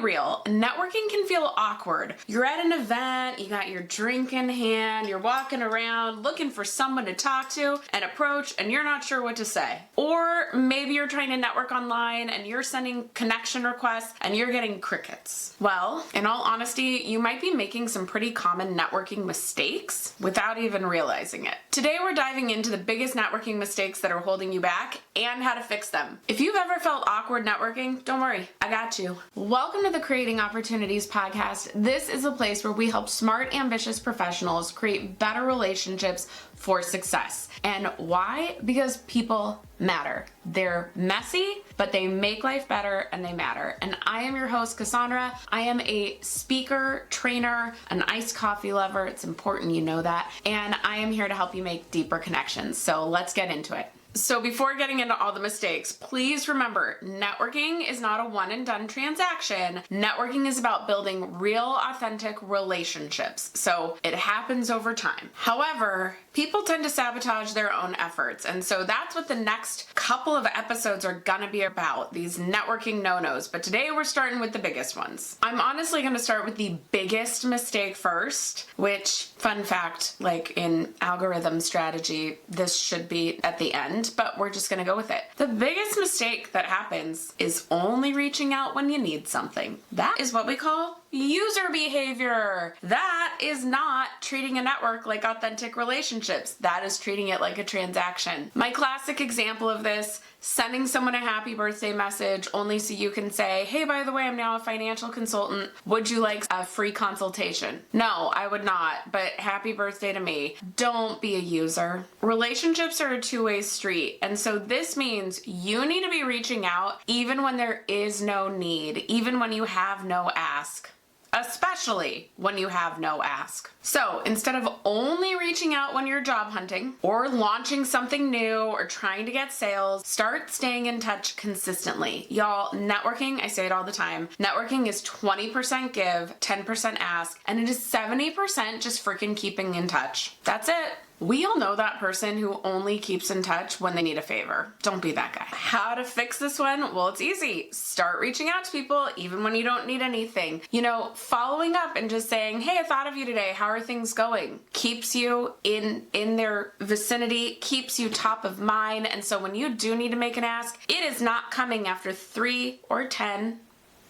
real, networking can feel awkward. You're at an event, you got your drink in hand, you're walking around looking for someone to talk to and approach, and you're not sure what to say. Or maybe you're trying to network online and you're sending connection requests and you're getting crickets. Well, in all honesty, you might be making some pretty common networking mistakes without even realizing it. Today we're diving into the biggest networking mistakes that are holding you back and how to fix them. If you've ever felt awkward networking, don't worry, I got you. Welcome to the Creating Opportunities podcast. This is a place where we help smart, ambitious professionals create better relationships for success. And why? Because people matter. They're messy, but they make life better and they matter. And I am your host, Cassandra. I am a speaker, trainer, an iced coffee lover. It's important you know that. And I am here to help you make deeper connections. So let's get into it. So before getting into all the mistakes, please remember, networking is not a one and done transaction. Networking is about building real, authentic relationships. So it happens over time. However, people tend to sabotage their own efforts. And so that's what the next couple of episodes are gonna be about, these networking no-nos. But today we're starting with the biggest ones. I'm honestly gonna start with the biggest mistake first, which, fun fact, like in algorithm strategy, this should be at the end, but we're just gonna go with it. The biggest mistake that happens is only reaching out when you need something. That is what we call user behavior. That is not treating a network like authentic relationships. That is treating it like a transaction. My classic example of this, sending someone a happy birthday message only so you can say, hey, by the way, I'm now a financial consultant. Would you like a free consultation? No, I would not, but happy birthday to me. Don't be a user. Relationships are a two-way street. And so this means you need to be reaching out even when there is no need, even when you have no ask. Especially when you have no ask. So instead of only reaching out when you're job hunting or launching something new or trying to get sales, start staying in touch consistently. Y'all, networking, I say it all the time, networking is 20% give, 10% ask, and it is 70% just freaking keeping in touch. That's it. We all know that person who only keeps in touch when they need a favor. Don't be that guy. How to fix this one? Well, it's easy. Start reaching out to people even when you don't need anything. You know, following up and just saying, hey, I thought of you today. How are things going? Keeps you in their vicinity, keeps you top of mind. And so when you do need to make an ask, it is not coming after 3 or 10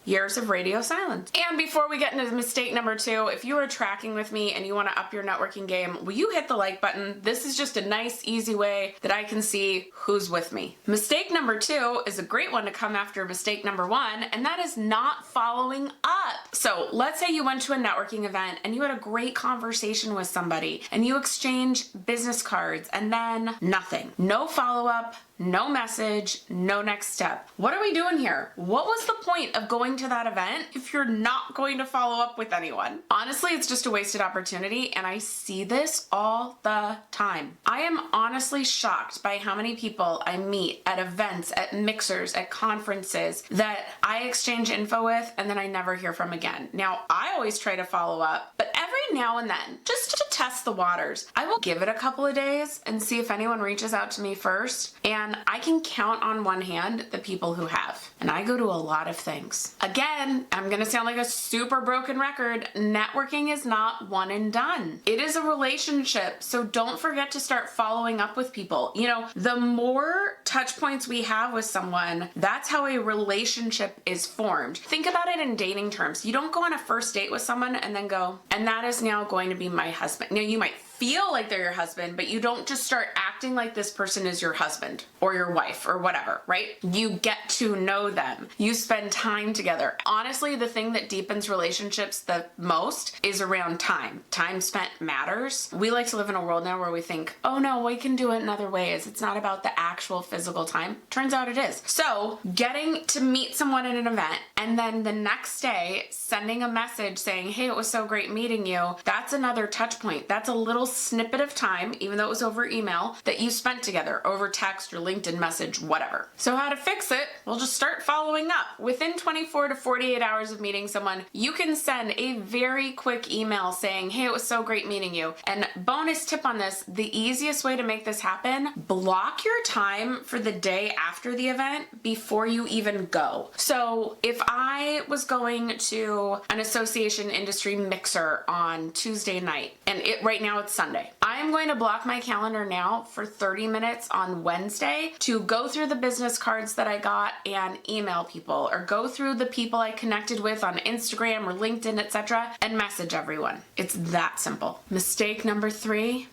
years of radio silence. And before we get into mistake number 2, if you are tracking with me and you want to up your networking game, will you hit the like button? This is just a nice, easy way that I can see who's with me. Mistake number 2 is a great one to come after mistake number 1, and that is not following up. So let's say you went to a networking event and you had a great conversation with somebody and you exchange business cards and then nothing. No follow-up, no message, no next step. What are we doing here? What was the point of going to that event if you're not going to follow up with anyone? Honestly, it's just a wasted opportunity, and I see this all the time. I am honestly shocked by how many people I meet at events, at mixers, at conferences that I exchange info with and then I never hear from again. Now, I always try to follow up, but every now and then, just to test the waters, I will give it a couple of days and see if anyone reaches out to me first, and I can count on one hand the people who have. And I go to a lot of things. Again, I'm gonna sound like a super broken record. Networking is not one and done. It is a relationship, so don't forget to start following up with people. You know, the more touch points we have with someone, that's how a relationship is formed. Think about it in dating terms. You don't go on a first date with someone and then go, and that is now going to be my husband. Now, you might feel like they're your husband, but you don't just start acting like this person is your husband or your wife or whatever, right? You get to know them. You spend time together. Honestly, the thing that deepens relationships the most is around time. Time spent matters. We like to live in a world now where we think, oh no, we can do it in other ways. It's not about the actual physical time. Turns out it is. So getting to meet someone at an event and then the next day sending a message saying, hey, it was so great meeting you, that's another touch point. That's a little little snippet of time, even though it was over email, that you spent together over text or LinkedIn message, whatever. So how to fix it? We'll just start following up. Within 24 to 48 hours of meeting someone, you can send a very quick email saying, hey, it was so great meeting you. And bonus tip on this, the easiest way to make this happen, block your time for the day after the event before you even go. So if I was going to an association industry mixer on Tuesday night, and right now it's Sunday, I am going to block my calendar now for 30 minutes on Wednesday to go through the business cards that I got and email people, or go through the people I connected with on Instagram or LinkedIn, etc., and message everyone. It's that simple. Mistake number 3,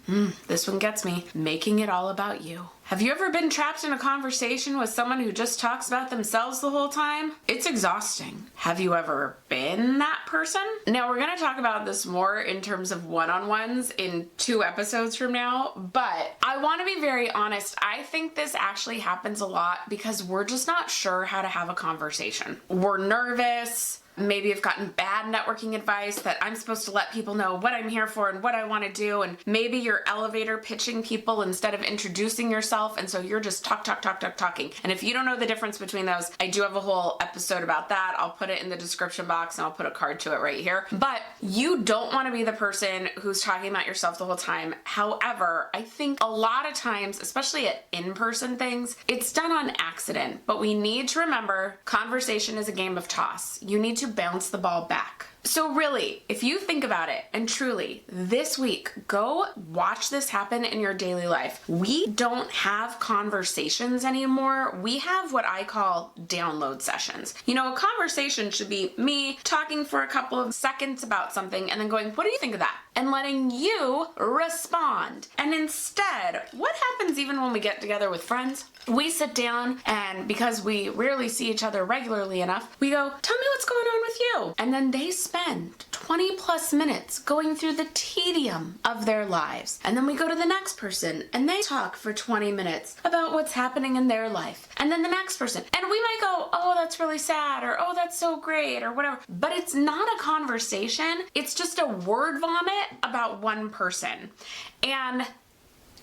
this one gets me, making it all about you. Have you ever been trapped in a conversation with someone who just talks about themselves the whole time? It's exhausting. Have you ever been that person? Now, we're going to talk about this more in terms of one-on-ones in 2 episodes from now, but I want to be very honest. I think this actually happens a lot because we're just not sure how to have a conversation. We're nervous. Maybe you've gotten bad networking advice that I'm supposed to let people know what I'm here for and what I want to do, and maybe you're elevator pitching people instead of introducing yourself, and so you're just talking. And if you don't know the difference between those, I do have a whole episode about that. I'll put it in the description box and I'll put a card to it right here. But you don't want to be the person who's talking about yourself the whole time. However, I think a lot of times, especially at in-person things, it's done on accident, but we need to remember conversation is a game of toss. You need to bounce the ball back. So really, if you think about it, and truly, this week, go watch this happen in your daily life. We don't have conversations anymore. We have what I call download sessions. You know, a conversation should be me talking for a couple of seconds about something and then going, what do you think of that? And letting you respond. And instead, what happens even when we get together with friends? We sit down, and because we rarely see each other regularly enough, we go, tell me what's going on with you. And then they spend 20 plus minutes going through the tedium of their lives. And then we go to the next person and they talk for 20 minutes about what's happening in their life. And then the next person. And we might go, oh, that's really sad, or oh, that's so great, or whatever. But it's not a conversation. It's just a word vomit about one person. And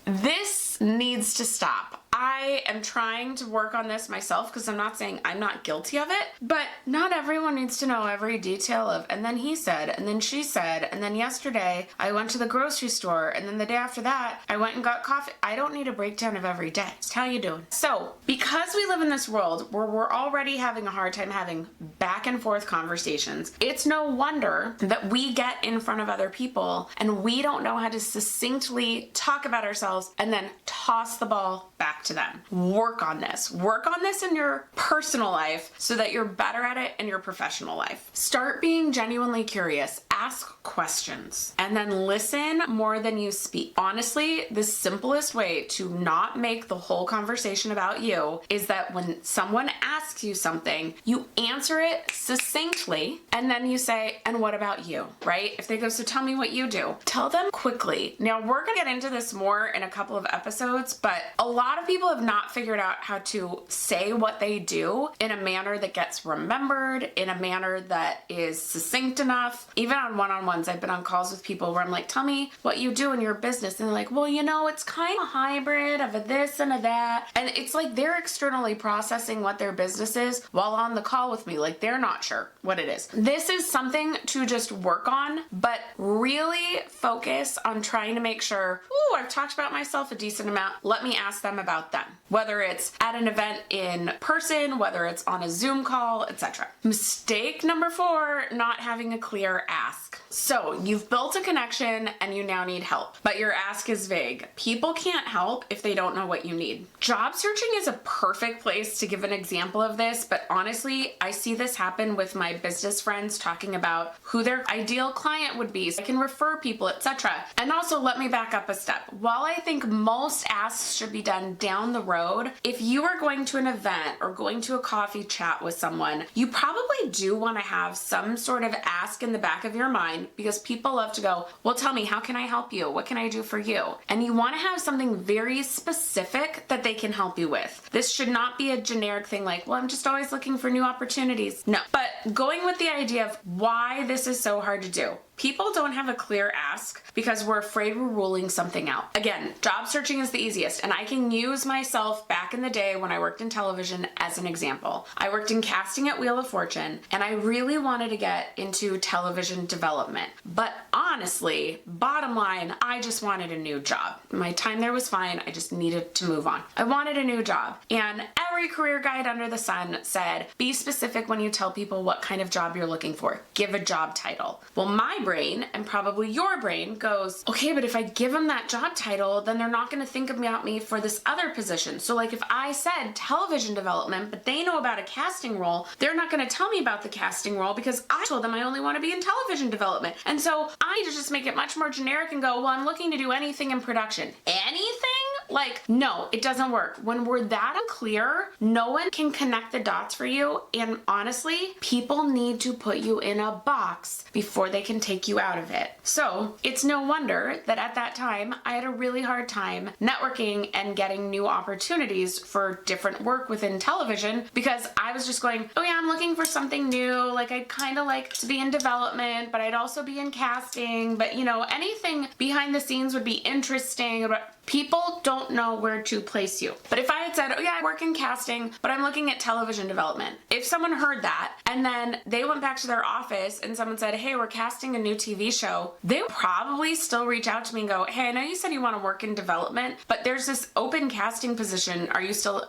this needs to stop. I am trying to work on this myself because I'm not saying I'm not guilty of it, but not everyone needs to know every detail of, and then he said, and then she said, and then yesterday I went to the grocery store, and then the day after that I went and got coffee. I don't need a breakdown of every day. Just how you doing? So because we live in this world where we're already having a hard time having back and forth conversations, it's no wonder that we get in front of other people and we don't know how to succinctly talk about ourselves and then toss the ball back to them. Work on this. Work on this in your personal life so that you're better at it in your professional life. Start being genuinely curious. Ask questions and then listen more than you speak. Honestly, the simplest way to not make the whole conversation about you is that when someone asks you something, you answer it succinctly and then you say, and what about you, right? If they go, so tell me what you do. Tell them quickly. Now, we're going to get into this more in a couple of episodes, but a lot of people have not figured out how to say what they do in a manner that gets remembered, in a manner that is succinct enough. Even on one-on-ones, I've been on calls with people where I'm like, tell me what you do in your business. And they're like, well, you know, it's kind of a hybrid of a this and a that. And it's like they're externally processing what their business is while on the call with me. Like they're not sure what it is. This is something to just work on, but really focus on trying to make sure, ooh, I've talked about myself a decent amount. Let me ask them about them. Whether it's at an event in person, whether it's on a Zoom call, etc. Mistake number 4, not having a clear ask. So you've built a connection and you now need help, but your ask is vague. People can't help if they don't know what you need. Job searching is a perfect place to give an example of this, but honestly, I see this happen with my business friends talking about who their ideal client would be, so I can refer people, etc. And also, let me back up a step. While I think most asks should be done down the road, if you are going to an event or going to a coffee chat with someone, you probably do want to have some sort of ask in the back of your mind, because people love to go, well, tell me, how can I help you? What can I do for you? And you want to have something very specific that they can help you with. This should not be a generic thing like, well, I'm just always looking for new opportunities. No, but going with the idea of why this is so hard to do. people don't have a clear ask because we're afraid we're ruling something out. Again, job searching is the easiest, and I can use myself back in the day when I worked in television as an example. I worked in casting at Wheel of Fortune, and I really wanted to get into television development. But honestly, bottom line, I just wanted a new job. My time there was fine. I just needed to move on. I wanted a new job. And every career guide under the sun said, be specific when you tell people what kind of job you're looking for. Give a job title. Well, my brain, and probably your brain, goes, okay, but if I give them that job title, then they're not going to think about me for this other position. So like if I said television development, but they know about a casting role, they're not going to tell me about the casting role because I told them I only want to be in television development. And so I need to just make it much more generic and go, well, I'm looking to do anything in production. Anything? Like, no, it doesn't work. When we're that unclear, no one can connect the dots for you. And honestly, people need to put you in a box before they can take you out of it. So it's no wonder that at that time, I had a really hard time networking and getting new opportunities for different work within television because I was just going, oh yeah, I'm looking for something new. Like I'd kind of like to be in development, but I'd also be in casting. But you know, anything behind the scenes would be interesting. But people don't know where to place you. But if I had said, oh yeah, I work in casting, but I'm looking at television development. If someone heard that and then they went back to their office and someone said, hey, we're casting a new TV show, they would probably still reach out to me and go, hey, I know you said you want to work in development, but there's this open casting position.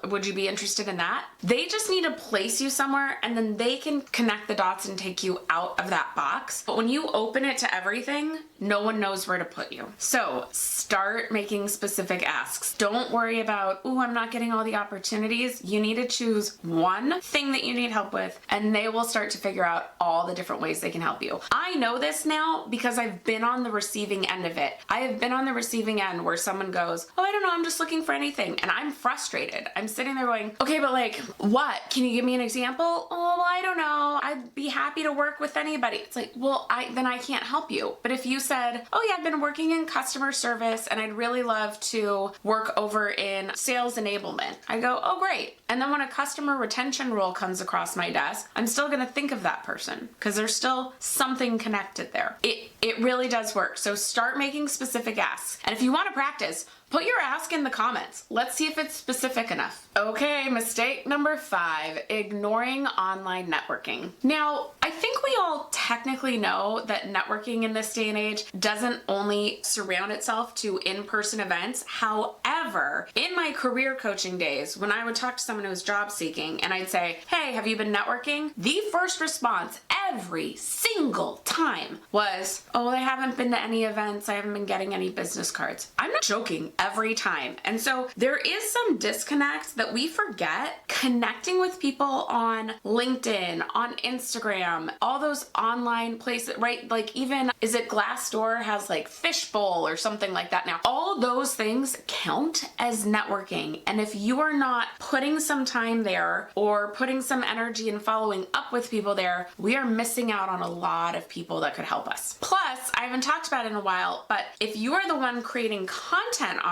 Would you be interested in that? They just need to place you somewhere and then they can connect the dots and take you out of that box. But when you open it to everything, no one knows where to put you. So start making specific asks. Don't worry about, oh, I'm not getting all the opportunities. You need to choose one thing that you need help with, and they will start to figure out all the different ways they can help you. I know this now because I've been on the receiving end of it. I have been on the receiving end where someone goes, oh, I don't know, I'm just looking for anything. And I'm frustrated. I'm sitting there going, okay, but like, what? Can you give me an example? Oh, well, I don't know. I'd be happy to work with anybody. It's like, well, then I can't help you. But if you said, oh yeah, I've been working in customer service and I'd really love to work over in sales enablement, I go, oh great. And then when a customer retention role comes across my desk, I'm still gonna think of that person because there's still something connected there. It really does work. So start making specific asks. And if you want to practice, put your ask in the comments. Let's see if it's specific enough. Okay, mistake number 5, ignoring online networking. Now, I think we all technically know that networking in this day and age doesn't only surround itself to in-person events. However, in my career coaching days, when I would talk to someone who was job seeking and I'd say, hey, have you been networking? The first response every single time was, oh, I haven't been to any events. I haven't been getting any business cards. I'm not joking. Every time. And so there is some disconnect that we forget connecting with people on LinkedIn, on Instagram, all those online places, right? Like even, is it Glassdoor has like Fishbowl or something like that now? All those things count as networking. And if you are not putting some time there or putting some energy and following up with people there, we are missing out on a lot of people that could help us. Plus, I haven't talked about it in a while, but if you are the one creating content online,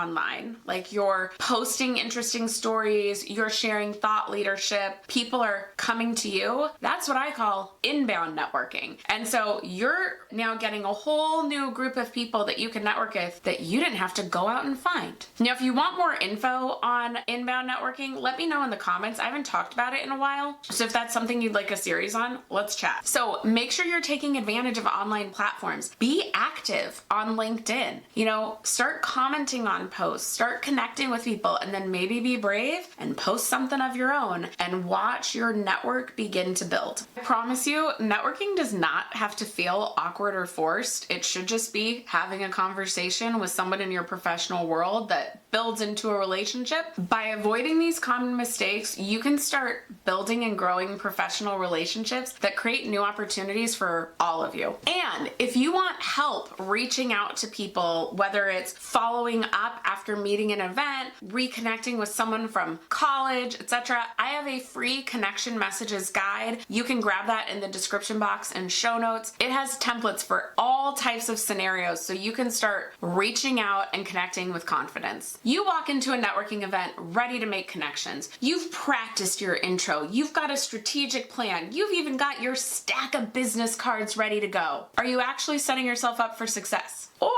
like you're posting interesting stories, you're sharing thought leadership, people are coming to you, that's what I call inbound networking. And so you're now getting a whole new group of people that you can network with that you didn't have to go out and find. Now, if you want more info on inbound networking, let me know in the comments. I haven't talked about it in a while. So if that's something you'd like a series on, let's chat. So make sure you're taking advantage of online platforms. Be active on LinkedIn. Start commenting on posts, start connecting with people, and then maybe be brave and post something of your own and watch your network begin to build. I promise you, networking does not have to feel awkward or forced. It should just be having a conversation with someone in your professional world that builds into a relationship. By avoiding these common mistakes, you can start building and growing professional relationships that create new opportunities for all of you. And if you want help reaching out to people, whether it's following up after meeting an event, reconnecting with someone from college, etc., I have a free connection messages guide. You can grab that in the description box and show notes. It has templates for all types of scenarios so you can start reaching out and connecting with confidence. You walk into a networking event ready to make connections. You've practiced your intro. You've got a strategic plan. You've even got your stack of business cards ready to go. Are you actually setting yourself up for success? Or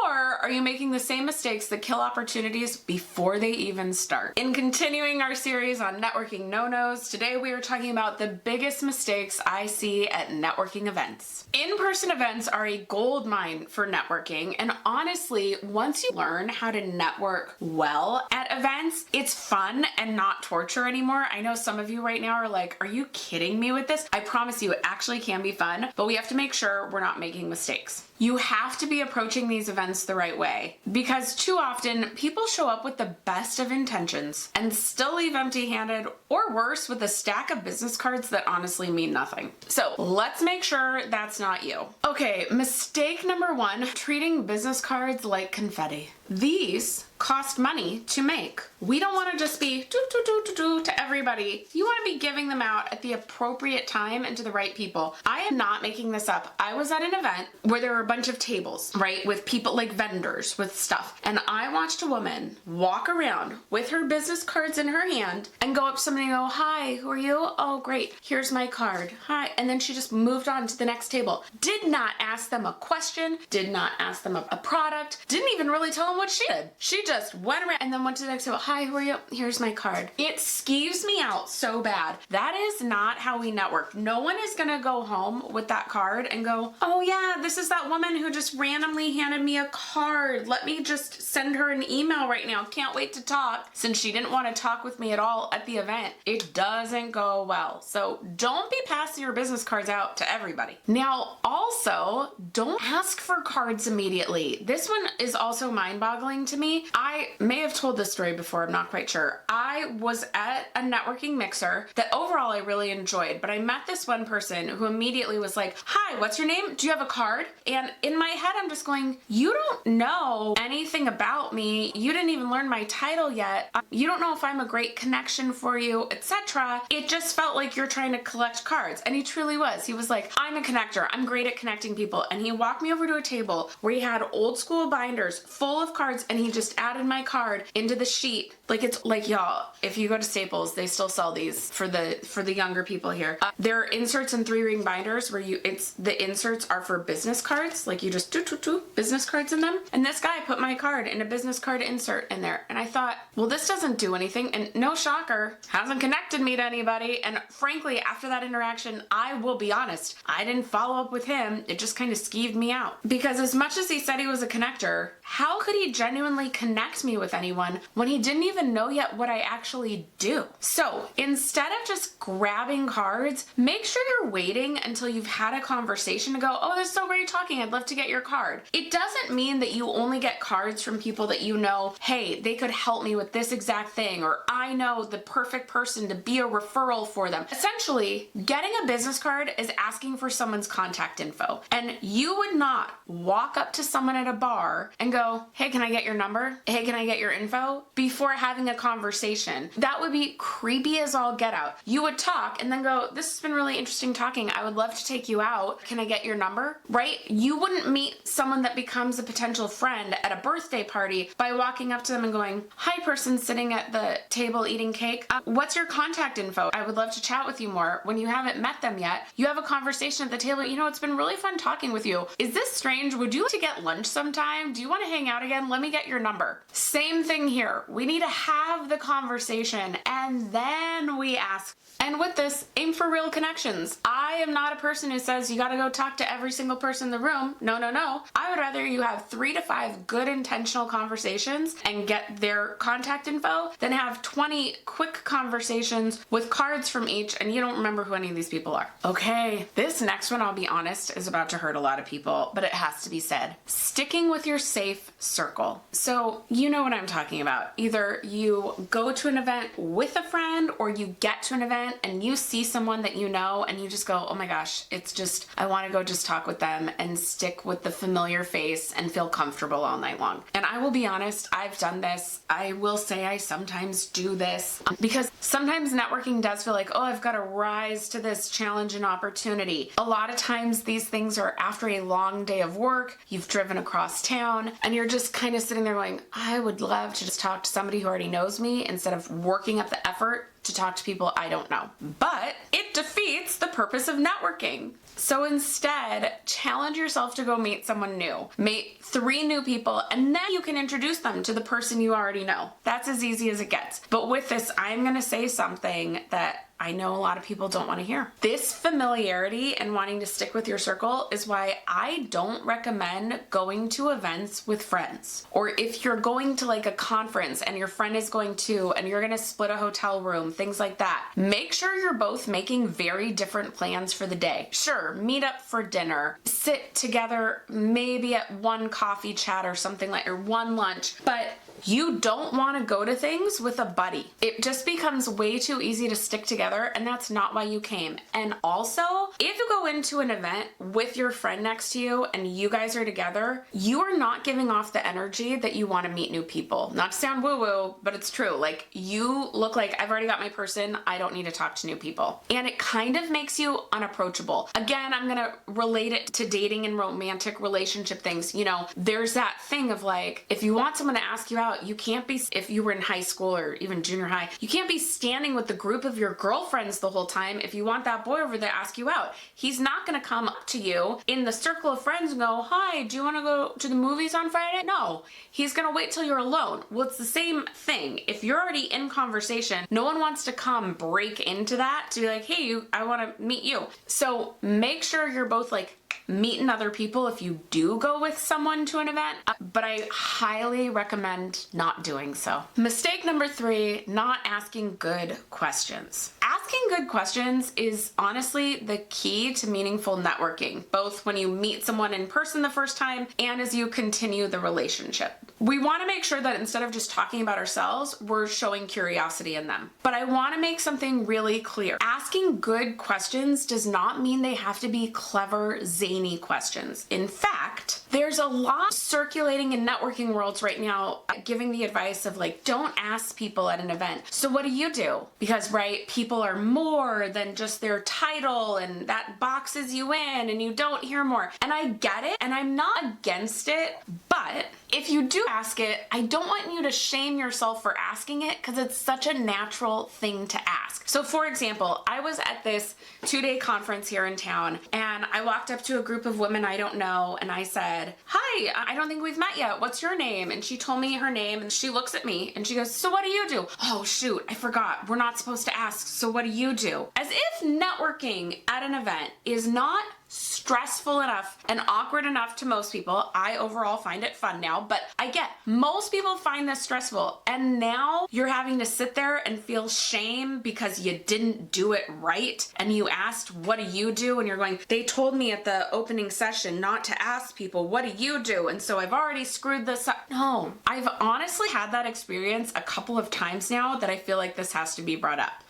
are you making the same mistakes that kill opportunities before they even start? In continuing our series on networking no-nos, today we are talking about the biggest mistakes I see at networking events. In-person events are a gold mine for networking, and honestly, once you learn how to network well at events, it's fun and not torture anymore. I know some of you right now are like, are you kidding me with this? I promise you it actually can be fun, but we have to make sure we're not making mistakes. You have to be approaching these events the right way, because too often people show up with the best of intentions and still leave empty-handed, or worse, with a stack of business cards that honestly mean nothing. So let's make sure that's not you. Okay, mistake number 1, treating business cards like confetti. These cost money to make. We don't want to just be to everybody. You want to be giving them out at the appropriate time and to the right people. I am not making this up. I was at an event where there were a bunch of tables, right, with people like vendors with stuff. And I watched a woman walk around with her business cards in her hand and go up to somebody and go, "Hi, who are you? Oh, great. Here's my card. Hi." And then she just moved on to the next table. Did not ask them a question, did not ask them a product, didn't even really tell them what she did. She just went around and then went to the next table. "Hi, who are you? Here's my card." It skeeves me out so bad. That is not how we network. No one is gonna go home with that card and go, "Oh yeah, this is that woman who just randomly handed me a card. Let me just send her an email right now. Can't wait to talk," since she didn't want to talk with me at all at the event. It doesn't go well. So don't be passing your business cards out to everybody. Now, also, don't ask for cards immediately. This one is also mind-boggling to me. I may have told this story before, I'm not quite sure. I was at a networking mixer that overall I really enjoyed, but I met this one person who immediately was like, "Hi, what's your name? Do you have a card?" And in my head, I'm just going, you don't know anything about me. You didn't even learn my title yet. You don't know if I'm a great connection for you, etc. It just felt like you're trying to collect cards. And he truly was. He was like, "I'm a connector. I'm great at connecting people." And he walked me over to a table where he had old school binders full of cards, and he just added my card into the sheet. Like, it's like, y'all, if you go to Staples, they still sell these for the younger people here. There are inserts in 3-ring binders where the inserts are for business cards. Like, you just do business cards in them. And this guy put my card in a business card insert in there. And I thought, well, this doesn't do anything. And no shocker, hasn't connected me to anybody. And frankly, after that interaction, I will be honest, I didn't follow up with him. It just kind of skeeved me out. Because as much as he said he was a connector, how could he genuinely connect me with anyone when he didn't even know yet what I actually do? So instead of just grabbing cards, make sure you're waiting until you've had a conversation to go, "Oh, this is so great talking. I'd love to get your card." It doesn't mean that you only get cards from people that you know, "Hey, they could help me with this exact thing," or "I know the perfect person to be a referral for them." Essentially, getting a business card is asking for someone's contact info. And you would not walk up to someone at a bar and go, "Hey, can I get your number? Hey, can I get your info?" before having a conversation. That would be creepy as all get out. You would talk and then go, "This has been really interesting talking. I would love to take you out. Can I get your number?" Right? You wouldn't meet someone that becomes a potential friend at a birthday party by walking up to them and going, "Hi, person sitting at the table eating cake. What's your contact info? I would love to chat with you more." When you haven't met them yet, you have a conversation at the table. "You know, it's been really fun talking with you. Is this strange? Would you like to get lunch sometime? Do you want to hang out again? Let me get your number." Same thing here. We need to have the conversation and then we ask. And with this, aim for real connections. I am not a person who says you gotta go talk to every single person in the room. No, no, no. I would rather you have 3 to 5 good intentional conversations and get their contact info than have 20 quick conversations with cards from each and you don't remember who any of these people are. Okay, this next one, I'll be honest, is about to hurt a lot of people, but it has to be said. Sticking with your safe circle. So you know what I'm talking about. Either you go to an event with a friend or you get to an event and you see someone that you know and you just go, "Oh my gosh, it's just, I want to go just talk with them and stick with the familiar face and feel comfortable all night long." And I will be honest, I've done this. I will say I sometimes do this because sometimes networking does feel like, oh, I've got to rise to this challenge and opportunity. A lot of times these things are after a long day of work, you've driven across town and you're just kind of sitting there going, I would love to just talk to somebody who already knows me instead of working up the effort to talk to people I don't know. But it defeats the purpose of networking. So instead, challenge yourself to go meet someone new. Meet 3 new people, and then you can introduce them to the person you already know. That's as easy as it gets. But with this, I'm gonna say something that I know a lot of people don't want to hear. This familiarity and wanting to stick with your circle is why I don't recommend going to events with friends. Or if you're going to like a conference and your friend is going to, and you're gonna split a hotel room, things like that, make sure you're both making very different plans for the day. Sure, meet up for dinner, sit together maybe at one coffee chat or something like, or one lunch, but you don't want to go to things with a buddy. It just becomes way too easy to stick together, and that's not why you came. And also, if you go into an event with your friend next to you and you guys are together, you are not giving off the energy that you want to meet new people. Not to sound woo-woo, but it's true. Like, you look like, I've already got my person, I don't need to talk to new people. And it kind of makes you unapproachable. Again, I'm gonna relate it to dating and romantic relationship things. You know, there's that thing of like, if you want someone to ask you out, you can't be, if you were in high school or even junior high, you can't be standing with the group of your girlfriends the whole time. If you want that boy over there to ask you out, he's not gonna come up to you in the circle of friends and go, hi, do you wanna go to the movies on Friday? No, he's gonna wait till you're alone. Well, it's the same thing. If you're already in conversation, no one wants to come break into that to be like, hey, I wanna meet you. So make sure you're both like meeting other people if you do go with someone to an event, but I highly recommend not doing so. Mistake number 3, not asking good questions. Asking good questions is honestly the key to meaningful networking, both when you meet someone in person the first time and as you continue the relationship. We want to make sure that instead of just talking about ourselves, we're showing curiosity in them. But I want to make something really clear. Asking good questions does not mean they have to be clever, zany questions. In fact, there's a lot circulating in networking worlds right now giving the advice of like, don't ask people at an event. So what do? Because, right, people are more than just their title and that boxes you in and you don't hear more. And I get it and I'm not against it, but if you do ask it, I don't want you to shame yourself for asking it because it's such a natural thing to ask. So for example, I was at this 2-day conference here in town and I walked up to a group of women I don't know and I said, hi, I don't think we've met yet. What's your name? And she told me her name and she looks at me and she goes, so what do you do? Oh shoot, I forgot. We're not supposed to ask. So what do you do? As if networking at an event is not stressful enough and awkward enough to most people. I overall find it fun now, but I get most people find this stressful, and now you're having to sit there and feel shame because you didn't do it right and you asked what do you do, and you're going, they told me at the opening session not to ask people what do you do, and so I've already screwed this up. No, I've honestly had that experience a couple of times now that I feel like this has to be brought up.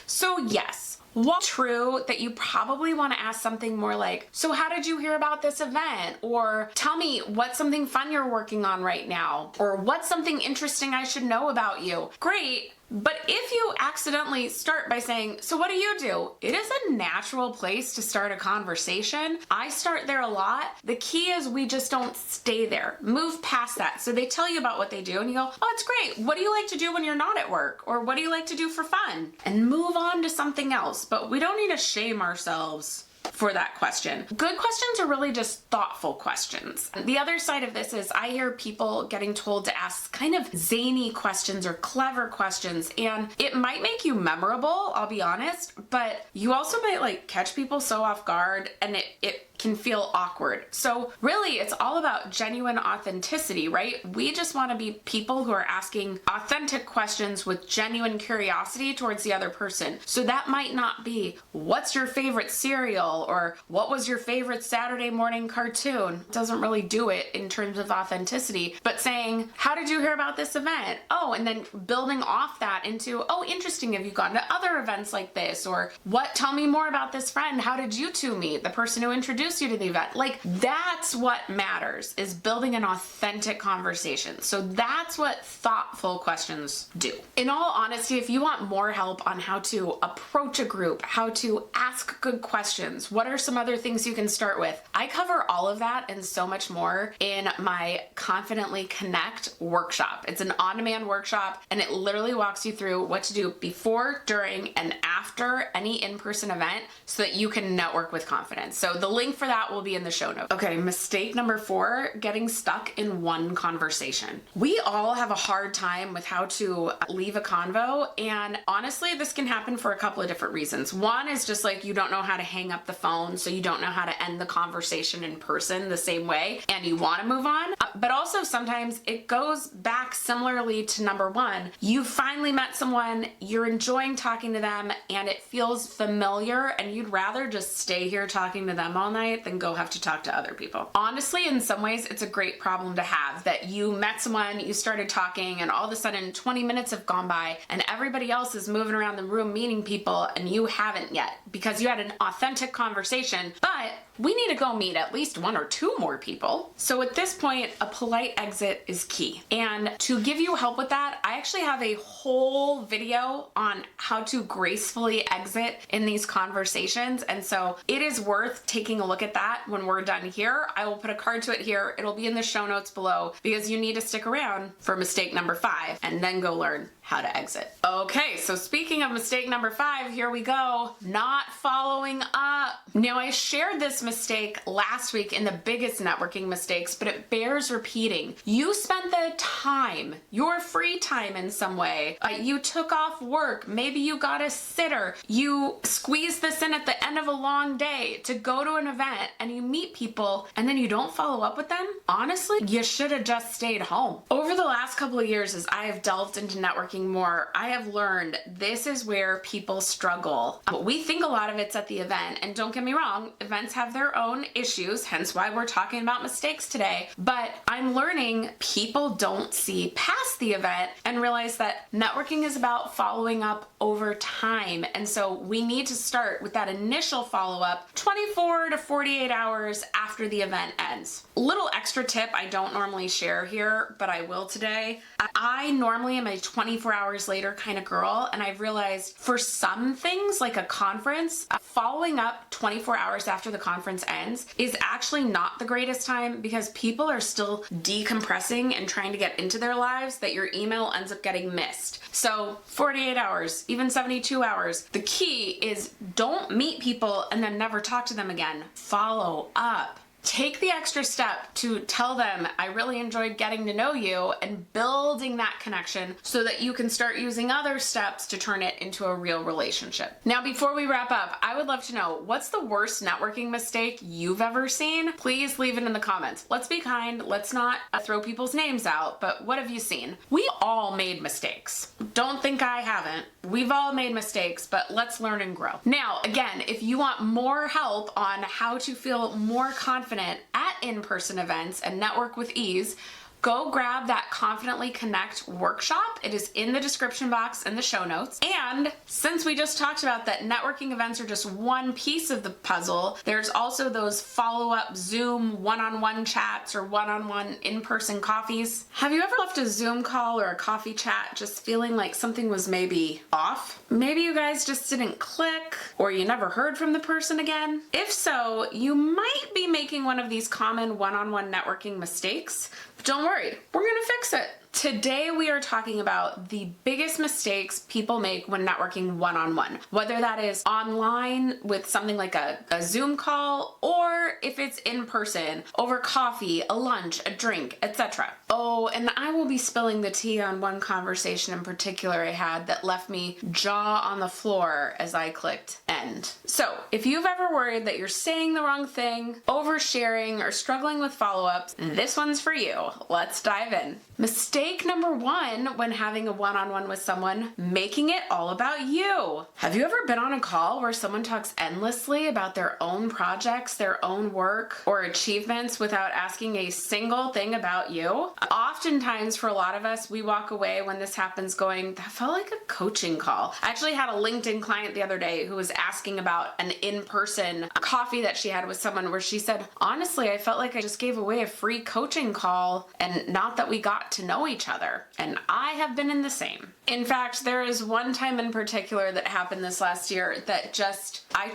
So yes, while true that you probably want to ask something more like, so how did you hear about this event? Or tell me what's something fun you're working on right now? Or what's something interesting I should know about you? Great. But if you accidentally start by saying, so what do you do? It is a natural place to start a conversation. I start there a lot. The key is we just don't stay there. Move past that. So they tell you about what they do and you go, oh, it's great. What do you like to do when you're not at work? Or what do you like to do for fun? And move on to something else. But we don't need to shame ourselves for that question. Good questions are really just thoughtful questions. The other side of this is I hear people getting told to ask kind of zany questions or clever questions, and it might make you memorable, I'll be honest, but you also might like catch people so off guard and it can feel awkward. So really it's all about genuine authenticity, right? We just want to be people who are asking authentic questions with genuine curiosity towards the other person. So that might not be, what's your favorite cereal? Or what was your favorite Saturday morning cartoon? It doesn't really do it in terms of authenticity, but saying, how did you hear about this event? Oh, and then building off that into, oh, interesting. Have you gone to other events like this? Or what, tell me more about this friend. How did you two meet? The person who introduced you to the event. Like, that's what matters, is building an authentic conversation. So that's what thoughtful questions do. In all honesty, if you want more help on how to approach a group, how to ask good questions, What are some other things you can start with? I cover all of that and so much more in my Confidently Connect workshop. It's an on-demand workshop, and it literally walks you through what to do before, during, and after any in-person event so that you can network with confidence. So the link for that will be in the show notes. Okay, mistake number 4, getting stuck in one conversation. We all have a hard time with how to leave a convo, and honestly, this can happen for a couple of different reasons. One is just like you don't know how to hang up the phone, so you don't know how to end the conversation in person the same way, and you want to move on. But also sometimes it goes back similarly to number 1. You finally met someone, you're enjoying talking to them, and it feels familiar, and you'd rather just stay here talking to them all night than go have to talk to other people. Honestly, in some ways, it's a great problem to have that you met someone, you started talking, and all of a sudden 20 minutes have gone by, and everybody else is moving around the room meeting people, and you haven't yet because you had an authentic conversation, but we need to go meet at least 1 or 2 more people. So at this point, a polite exit is key. And to give you help with that, I actually have a whole video on how to gracefully exit in these conversations. And so it is worth taking a look at that when we're done here. I will put a card to it here. It'll be in the show notes below because you need to stick around for mistake number 5 and then go learn how to exit. Okay, so speaking of mistake number 5, here we go. Not following up. Now, I shared this mistake last week in the biggest networking mistakes, but it bears repeating. You spent the time, your free time in some way. You took off work. Maybe you got a sitter. You squeezed this in at the end of a long day to go to an event and you meet people and then you don't follow up with them. Honestly, you should have just stayed home. Over the last couple of years, as I have delved into networking more, I have learned this is where people struggle. We think a lot of it's at the event, and don't get me wrong, events have their own issues, hence why we're talking about mistakes today, but I'm learning people don't see past the event and realize that networking is about following up over time, and so we need to start with that initial follow-up 24 to 48 hours after the event ends. Little extra tip I don't normally share here, but I will today. I normally am a 24 hours later kind of girl, and I've realized for some things like a conference, following up 24 hours after the conference ends is actually not the greatest time because people are still decompressing and trying to get into their lives that your email ends up getting missed. So 48 hours, even 72 hours. The key is don't meet people and then never talk to them again. Follow up. Take the extra step to tell them, I really enjoyed getting to know you, and building that connection so that you can start using other steps to turn it into a real relationship. Now, before we wrap up, I would love to know, what's the worst networking mistake you've ever seen? Please leave it in the comments. Let's be kind. Let's not throw people's names out, but what have you seen? We all made mistakes. Don't think I haven't. We've all made mistakes, but let's learn and grow. Now, again, if you want more help on how to feel more confident at in-person events and network with ease, go grab that Confidently Connect workshop. It is in the description box in the show notes. And since we just talked about that networking events are just one piece of the puzzle, there's also those follow-up Zoom one-on-one chats or one-on-one in-person coffees. Have you ever left a Zoom call or a coffee chat just feeling like something was maybe off? Maybe you guys just didn't click, or you never heard from the person again? If so, you might be making one of these common one-on-one networking mistakes. Don't worry, we're gonna fix it. Today we are talking about the biggest mistakes people make when networking one-on-one, whether that is online with something like a Zoom call, or if it's in person over coffee, a lunch, a drink, etc. Oh, and I will be spilling the tea on one conversation in particular I had that left me jaw on the floor as I clicked end. So if you've ever worried that you're saying the wrong thing, oversharing, or struggling with follow-ups, this one's for you. Let's dive in. Mistake number 1 when having a one-on-one with someone, making it all about you. Have you ever been on a call where someone talks endlessly about their own projects, their own work, or achievements without asking a single thing about you? Oftentimes, for a lot of us, we walk away when this happens going, that felt like a coaching call. I actually had a LinkedIn client the other day who was asking about an in-person coffee that she had with someone where she said, honestly, I felt like I just gave away a free coaching call and not that we got to know each each other. And I have been in the same. In fact, there is one time in particular that happened this last year that just, I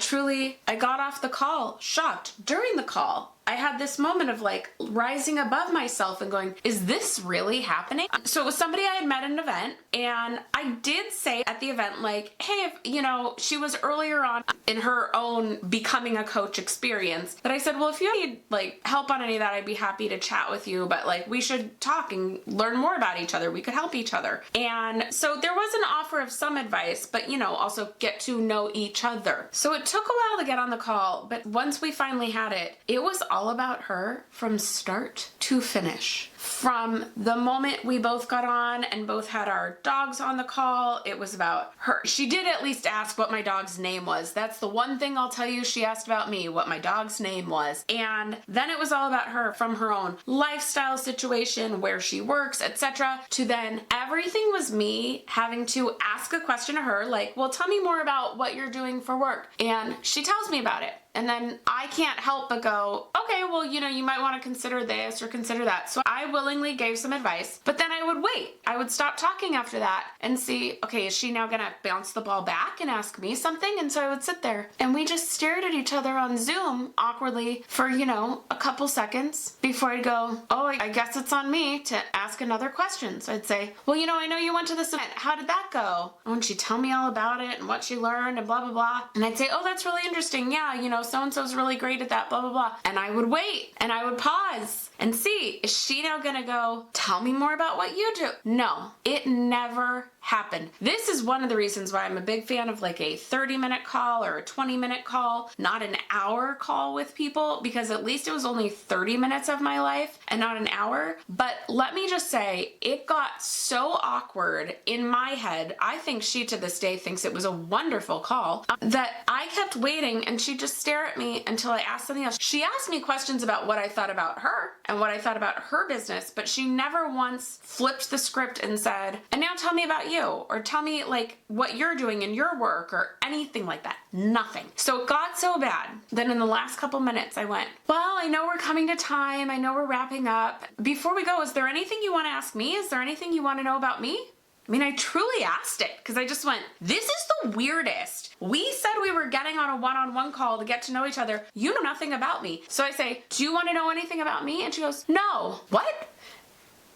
got off the call shocked. During the call, I had this moment of like rising above myself and going, is this really happening? So it was somebody I had met at an event, and I did say at the event, like, hey, if, she was earlier on in her own becoming a coach experience, that I said, well, if you need like help on any of that, I'd be happy to chat with you, but like we should talk and learn more about each other. We could help each other. And so there was an offer of some advice, but also get to know each other. So it took a while to get on the call, but once we finally had it, it was all about her from start to finish. From the moment we both got on and both had our dogs on the call, it was about her. She did at least ask what my dog's name was. That's the one thing I'll tell you she asked about me, what my dog's name was. And then it was all about her, from her own lifestyle situation, where she works, etc., to then everything was me having to ask a question to her, like, well, tell me more about what you're doing for work. And she tells me about it. And then I can't help but go, okay, well, you might want to consider this or consider that. So I willingly gave some advice, but then I would wait. I would stop talking after that and see, okay, is she now going to bounce the ball back and ask me something? And so I would sit there and we just stared at each other on Zoom awkwardly for, a couple seconds before I'd go, oh, I guess it's on me to ask another question. So I'd say, well, I know you went to this event. How did that go? And she'd tell me all about it and what she learned and blah, blah, blah. And I'd say, oh, that's really interesting. Yeah, so-and-so's really great at that, blah, blah, blah. And I would wait and I would pause and see, is she now gonna go, tell me more about what you do? No, it never happened. This is one of the reasons why I'm a big fan of like a 30-minute call or a 20-minute call, not an hour call with people, because at least it was only 30 minutes of my life and not an hour. But let me just say, it got so awkward in my head. I think she to this day thinks it was a wonderful call, that I kept waiting and she'd just stare at me until I asked something else. She asked me questions about what I thought about her and what I thought about her business, but she never once flipped the script and said, and now tell me about you, or tell me like what you're doing in your work or anything like that. Nothing. So it got so bad. Then in the last couple minutes I went, well, I know we're coming to time. I know we're wrapping up. Before we go, is there anything you want to ask me? Is there anything you want to know about me? I mean, I truly asked it because I just went, this is the weirdest. We said we were getting on a one-on-one call to get to know each other. You know nothing about me. So I say, do you want to know anything about me? And she goes, no. What?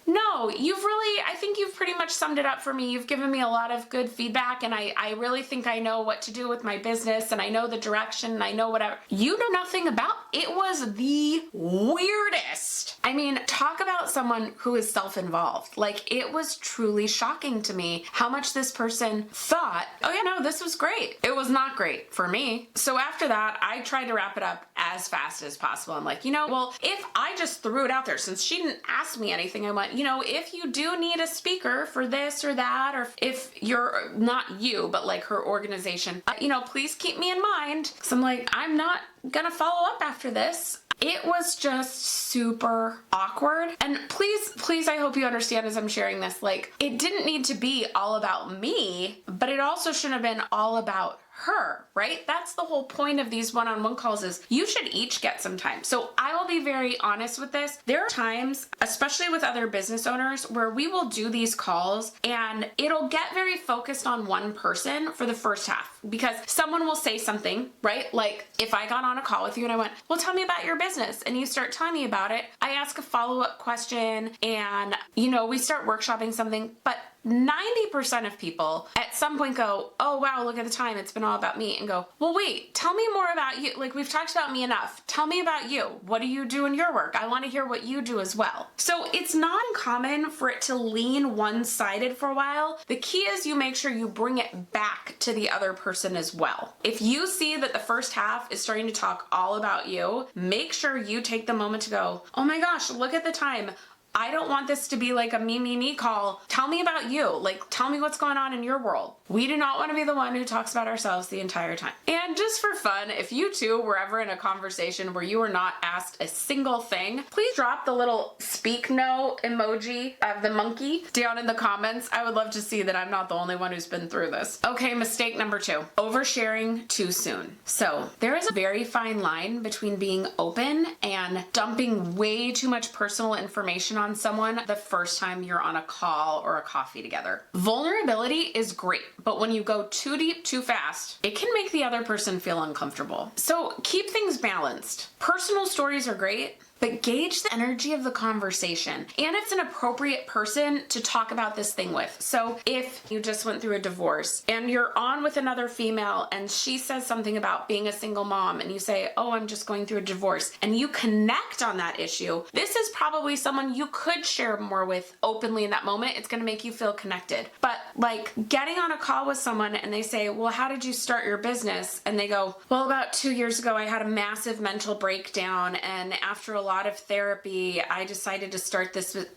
No, I think you've pretty much summed it up for me. You've given me a lot of good feedback, and I really think I know what to do with my business, and I know the direction, and I know whatever. You know nothing about. It was the weirdest. I mean, talk about someone who is self-involved. Like, it was truly shocking to me how much this person thought, oh yeah, no, this was great. It was not great for me. So after that, I tried to wrap it up as fast as possible. I'm like, well, if I just threw it out there, since she didn't ask me anything, I went, if you do need a speaker for this or that, or if you're not you, but like her organization, please keep me in mind. Cause I'm like, I'm not gonna follow up after this. It was just super awkward. And please, I hope you understand as I'm sharing this, like, it didn't need to be all about me, but it also shouldn't have been all about her, right? That's the whole point of these one-on-one calls, is you should each get some time. So I will be very honest with this. There are times, especially with other business owners, where we will do these calls and it'll get very focused on one person for the first half, because someone will say something, right? Like if I got on a call with you and I went, well, tell me about your business, and you start telling me about it, I ask a follow-up question and, we start workshopping something, but 90% of people at some point go, oh wow, look at the time, it's been all about me, and go, well wait, tell me more about you. Like, we've talked about me enough. Tell me about you. What do you do in your work? I want to hear what you do as well. So it's not uncommon for it to lean one-sided for a while. The key is you make sure you bring it back to the other person as well. If you see that the first half is starting to talk all about you, make sure you take the moment to go, oh my gosh, look at the time. I don't want this to be like a me call. Tell me about you. Like, tell me what's going on in your world. We do not want to be the one who talks about ourselves the entire time. And just for fun, if you too were ever in a conversation where you were not asked a single thing, please drop the little speak no emoji of the monkey down in the comments. I would love to see that I'm not the only one who's been through this. Okay, mistake number 2, oversharing too soon. So there is a very fine line between being open and dumping way too much personal information on on someone the first time you're on a call or a coffee together. Vulnerability is great, but when you go too deep too fast, it can make the other person feel uncomfortable. So keep things balanced. Personal stories are great, but gauge the energy of the conversation and it's an appropriate person to talk about this thing with. So if you just went through a divorce and you're on with another female and she says something about being a single mom and you say, oh, I'm just going through a divorce, and you connect on that issue, this is probably someone you could share more with openly in that moment. It's going to make you feel connected. But like getting on a call with someone and they say, well, how did you start your business? And they go, well, about 2 years ago, I had a massive mental breakdown. And after a lot of therapy, I decided to start this with,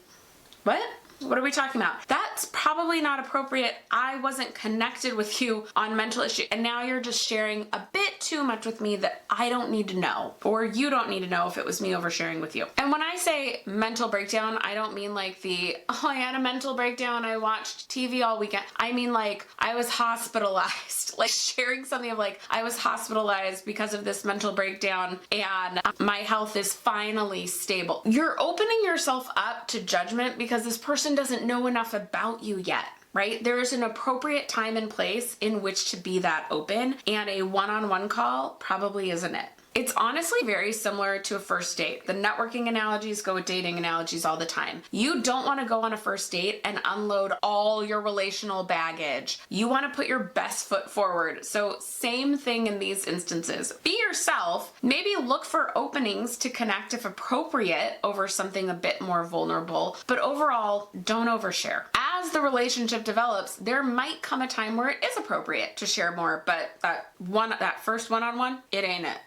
what? What are we talking about? That's probably not appropriate. I wasn't connected with you on mental issue. And now you're just sharing a bit too much with me that I don't need to know, or you don't need to know if it was me oversharing with you. And when I say mental breakdown, I don't mean like oh, I had a mental breakdown, I watched TV all weekend. I mean like I was hospitalized, like sharing something of like, I was hospitalized because of this mental breakdown and my health is finally stable. You're opening yourself up to judgment because this person doesn't know enough about you yet, right? There is an appropriate time and place in which to be that open, and a one-on-one call probably isn't it. It's honestly very similar to a first date. The networking analogies go with dating analogies all the time. You don't want to go on a first date and unload all your relational baggage. You want to put your best foot forward. So same thing in these instances. Be yourself. Maybe look for openings to connect if appropriate over something a bit more vulnerable, but overall, don't overshare. As the relationship develops, there might come a time where it is appropriate to share more, but that first one-on-one, it ain't it.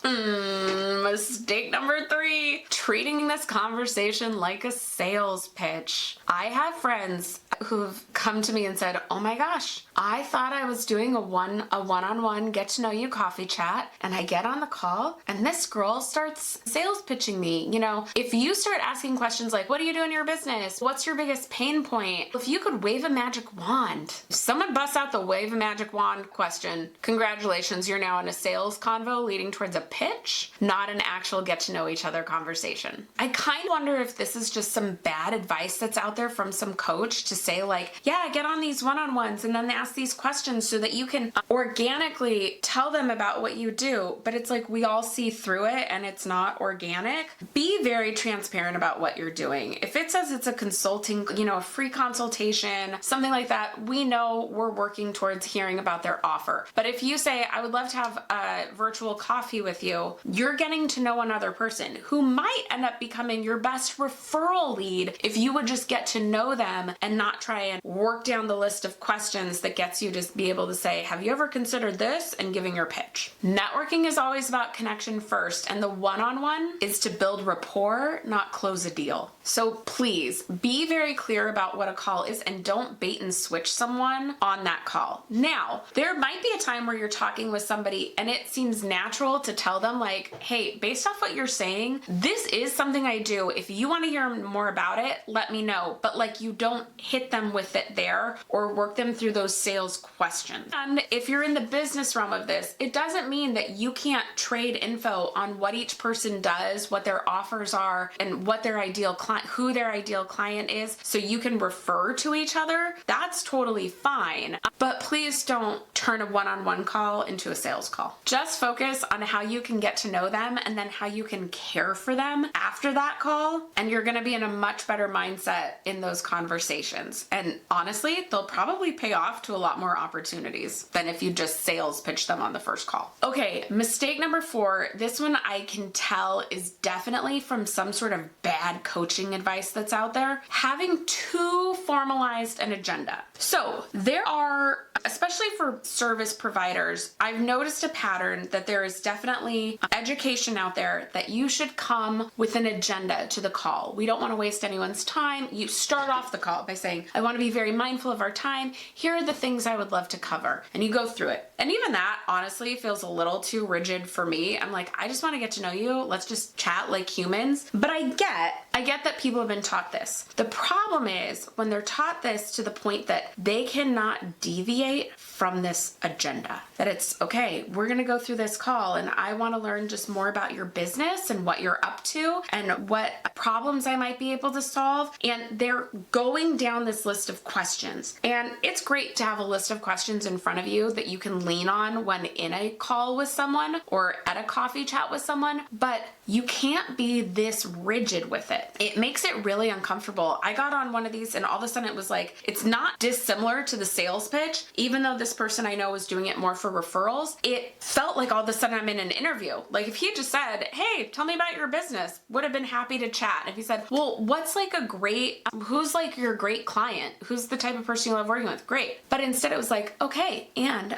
Mistake number 3, treating this conversation like a sales pitch. I have friends who've come to me and said, oh my gosh, I thought I was doing a one-on-one get to know you coffee chat, and I get on the call and this girl starts sales pitching me. You know, if you start asking questions like, what do you do in your business? What's your biggest pain point? If you could wave a magic wand, if someone busts out the wave a magic wand question, congratulations, you're now in a sales convo leading towards a pitch, not an actual get to know each other conversation. I kind of wonder if this is just some bad advice that's out there from some coach to say like, yeah, get on these one-on-ones and then ask these questions so that you can organically tell them about what you do. But it's like we all see through it and it's not organic. Be very transparent about what you're doing. If it says it's a consulting, a free consultation, something like that, we know we're working towards hearing about their offer. But if you say, I would love to have a virtual coffee with you, you're getting to know another person who might end up becoming your best referral lead if you would just get to know them and not try and work down the list of questions that gets you to be able to say, have you ever considered this, and giving your pitch. Networking is always about connection first, and the one-on-one is to build rapport, not close a deal. So please be very clear about what a call is and don't bait and switch someone on that call. Now, there might be a time where you're talking with somebody and it seems natural to tell them like, hey, based off what you're saying, this is something I do. If you want to hear more about it, let me know. But like, you don't hit them with it there or work them through those sales questions. And if you're in the business realm of this, it doesn't mean that you can't trade info on what each person does, what their offers are, and what their ideal client, who their ideal client is, so you can refer to each other. That's totally fine. But please don't turn a one-on-one call into a sales call. Just focus on how you can get to know them and then how you can care for them after that call. And you're going to be in a much better mindset in those conversations. And honestly, they'll probably pay off to a lot more opportunities than if you just sales pitch them on the first call. Okay, mistake number 4. This one I can tell is definitely from some sort of bad coaching advice that's out there. Having too formalized an agenda. So there are, especially for service providers, I've noticed a pattern that there is definitely education out there that you should come with an agenda to the call. We don't want to waste anyone's time. You start off the call by saying, I want to be very mindful of our time. Here are the things I would love to cover. And you go through it. And even that honestly feels a little too rigid for me. I'm like, I just want to get to know you. Let's just chat like humans. But I get that people have been taught this. The problem is when they're taught this to the point that they cannot deviate from this agenda. That it's, okay, we're going to go through this call and I want to learn just more about your business and what you're up to and what problems I might be able to solve. And they're going down this list of questions. And it's great to have a list of questions in front of you that you can lean on when in a call with someone or at a coffee chat with someone, but you can't be this rigid with it. It makes it really uncomfortable. I got on one of these and all of a sudden it was like, it's not dissimilar to the sales pitch, even though this person I know was doing it more for referrals. It felt like all of a sudden I'm in an interview. Like if he just said, hey, tell me about your business, would have been happy to chat. If he said, well, what's like who's like your great client? Who's the type of person you love working with? Great. But instead it was like, okay, and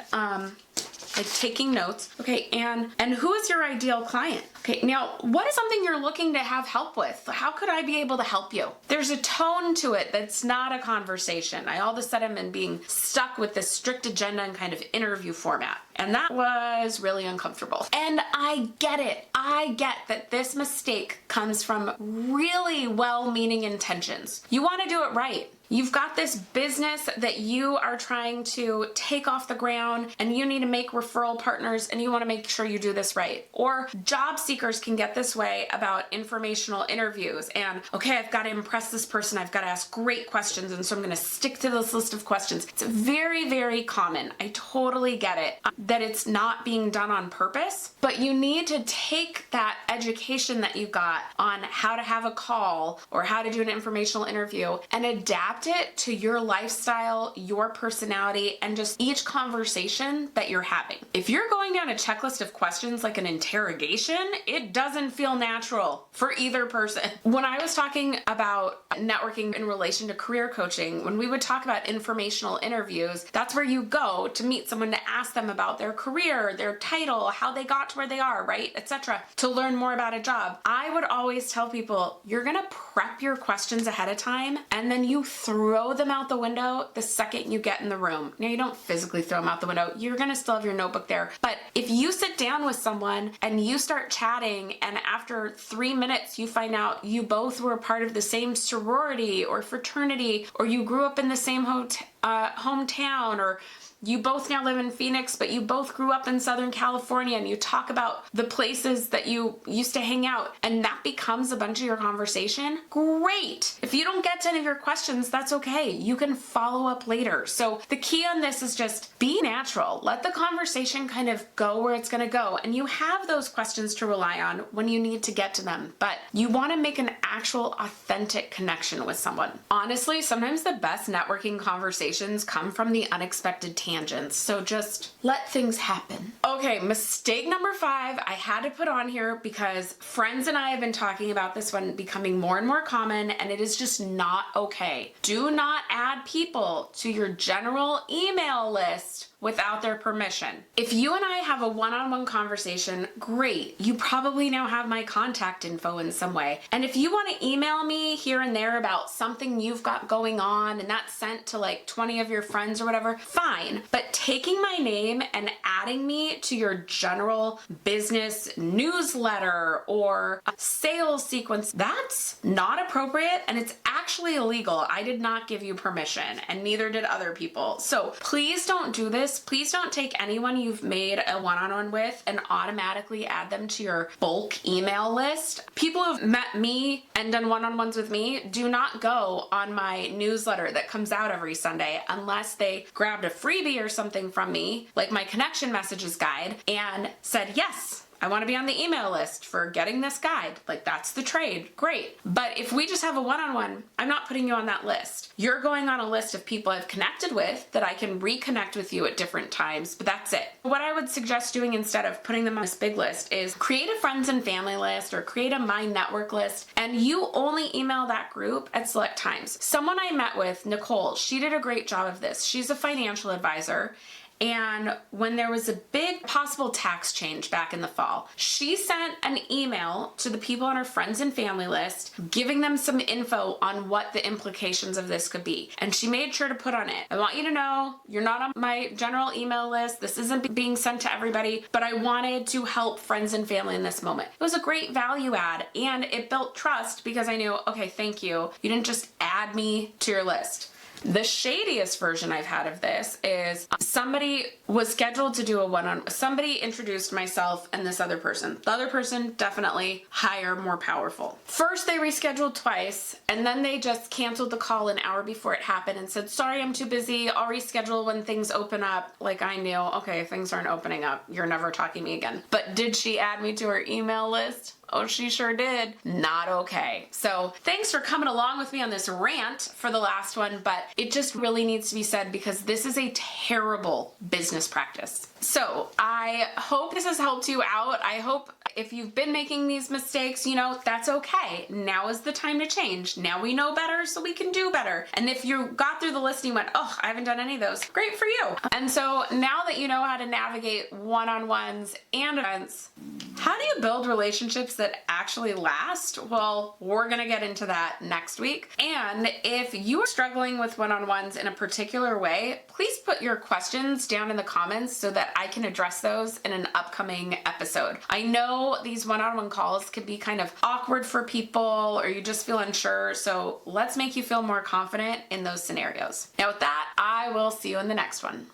like taking notes. Okay, and who is your ideal client? Okay, now what is something you're looking to have help with? How could I be able to help you? There's a tone to it that's not a conversation. I all of a sudden am being stuck with this strict agenda and kind of interview format. And that was really uncomfortable. And I get it. I get that this mistake comes from really well-meaning intentions. You want to do it right. You've got this business that you are trying to take off the ground and you need to make referral partners and you want to make sure you do this right. Or job seekers can get this way about informational interviews and, okay, I've got to impress this person. I've got to ask great questions. And so I'm going to stick to this list of questions. It's very, very common. I totally get it that it's not being done on purpose, but you need to take that education that you got on how to have a call or how to do an informational interview and adapt it to your lifestyle, your personality, and just each conversation that you're having. If you're going down a checklist of questions like an interrogation, it doesn't feel natural for either person. When I was talking about networking in relation to career coaching, when we would talk about informational interviews, that's where you go to meet someone to ask them about their career, their title, how they got to where they are, right, etc., to learn more about a job. I would always tell people, you're gonna prep your questions ahead of time, and then you throw them out the window the second you get in the room. Now, you don't physically throw them out the window. You're gonna still have your notebook there. But if you sit down with someone and you start chatting, and after 3 minutes you find out you both were part of the same sorority or fraternity, or you grew up in the same hometown, or you both now live in Phoenix, but you both grew up in Southern California, and you talk about the places that you used to hang out, and that becomes a bunch of your conversation, great. If you don't get to any of your questions, that's okay. You can follow up later. So the key on this is just be natural. Let the conversation kind of go where it's gonna go, and you have those questions to rely on when you need to get to them, but you wanna make an actual authentic connection with someone. Honestly, sometimes the best networking conversations come from the unexpected tangents. So just let things happen. Okay, mistake number 5 I had to put on here because friends and I have been talking about this one becoming more and more common, and it is just not okay. Do not add people to your general email list without their permission. If you and I have a one-on-one conversation, great. You probably now have my contact info in some way. And if you want to email me here and there about something you've got going on and that's sent to like 20 of your friends or whatever, fine. But taking my name and adding me to your general business newsletter or a sales sequence, that's not appropriate and it's actually illegal. I did not give you permission and neither did other people. So please don't do this. Please don't take anyone you've made a one-on-one with and automatically add them to your bulk email list. People who've met me and done one-on-ones with me do not go on my newsletter that comes out every Sunday unless they grabbed a freebie or something from me, like my connection messages guide, and said, yes, I want to be on the email list for getting this guide. Like, that's the trade. Great. But if we just have a one-on-one, I'm not putting you on that list. You're going on a list of people I've connected with that I can reconnect with you at different times, but that's it. What I would suggest doing instead of putting them on this big list is create a friends and family list or create a My Network list, and you only email that group at select times. Someone I met with, Nicole, she did a great job of this. She's a financial advisor. And when there was a big possible tax change back in the fall, she sent an email to the people on her friends and family list, giving them some info on what the implications of this could be. And she made sure to put on it, I want you to know you're not on my general email list. This isn't being sent to everybody, but I wanted to help friends and family in this moment. It was a great value add, and it built trust because I knew, okay, thank you. You didn't just add me to your list. The shadiest version I've had of this is somebody was scheduled to do a one-on-one. Somebody introduced myself and this other person. The other person, definitely higher, more powerful. First, they rescheduled twice, and then they just canceled the call an hour before it happened and said, sorry, I'm too busy. I'll reschedule when things open up. Like, I knew, okay, things aren't opening up. You're never talking to me again. But did she add me to her email list? Oh, she sure did. Not okay. So thanks for coming along with me on this rant for the last one, but it just really needs to be said because this is a terrible business practice. So I hope this has helped you out. I hope if you've been making these mistakes, you know, that's okay. Now is the time to change. Now we know better, so we can do better. And if you got through the list and you went, oh, I haven't done any of those, great for you. And so now that you know how to navigate one-on-ones and events, how do you build relationships that actually last? Well, we're gonna get into that next week. And if you are struggling with one-on-ones in a particular way, please put your questions down in the comments so that I can address those in an upcoming episode. I know these one-on-one calls can be kind of awkward for people or you just feel unsure, so let's make you feel more confident in those scenarios. Now with that, I will see you in the next one.